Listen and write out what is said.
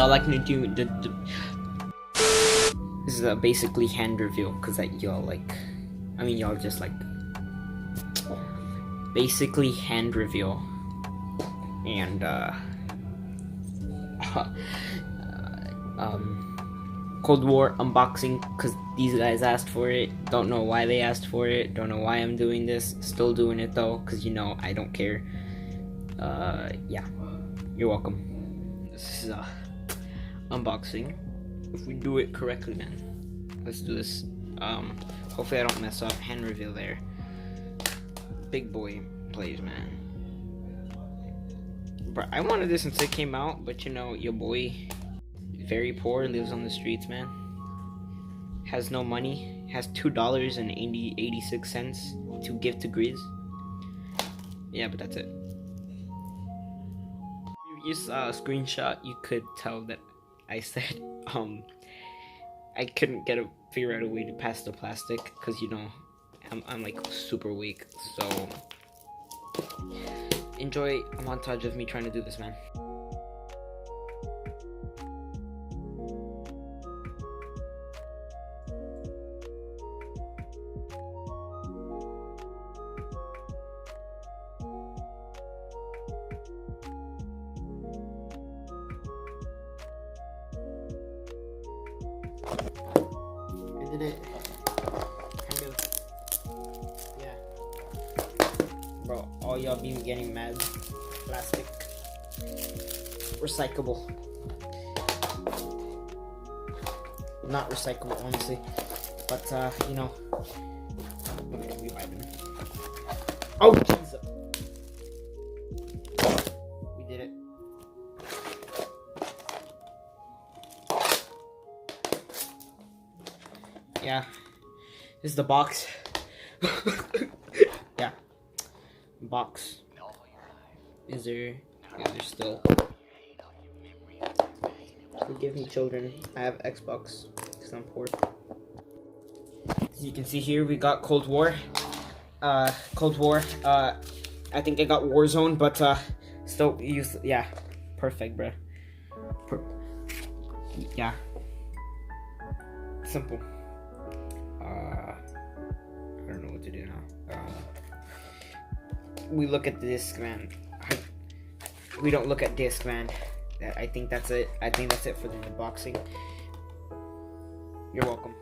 like to do this is basically hand reveal, because y'all like, I mean y'all just like basically hand reveal, and Cold War unboxing, because these guys asked for it. Don't know why they asked for it, don't know why I'm doing this, still doing it though, because you know I don't care. Yeah, you're welcome. This is unboxing, if we do it correctly, man. Let's do this. Hopefully I don't mess up. Hand reveal there. Big boy plays, man. Bro, I wanted this since it came out, but you know, your boy, very poor, lives on the streets, man. Has no money, has $2.86 to give to Grizz. Yeah, but that's it. Previous screenshot, you could tell that I said, I couldn't figure out a way to pass the plastic, because you know, I'm like super weak, so enjoy a montage of me trying to do this, man. I did it. Kind of. Yeah. Bro, all y'all be getting mad. Plastic. Recyclable. Not recyclable, honestly. But, you know. We buy them. Oh, Jesus. We did it. Yeah, this is the box. Yeah, box. Is there still? Forgive me, children. I have Xbox because I'm poor. As you can see here, we got Cold War. Cold War. I think I got Warzone, but still use. Yeah, perfect, bruh. Yeah, simple. I don't know what to do now. We look at the disc, man. We don't look at disc, man. I think that's it. I think that's it for the unboxing. You're welcome.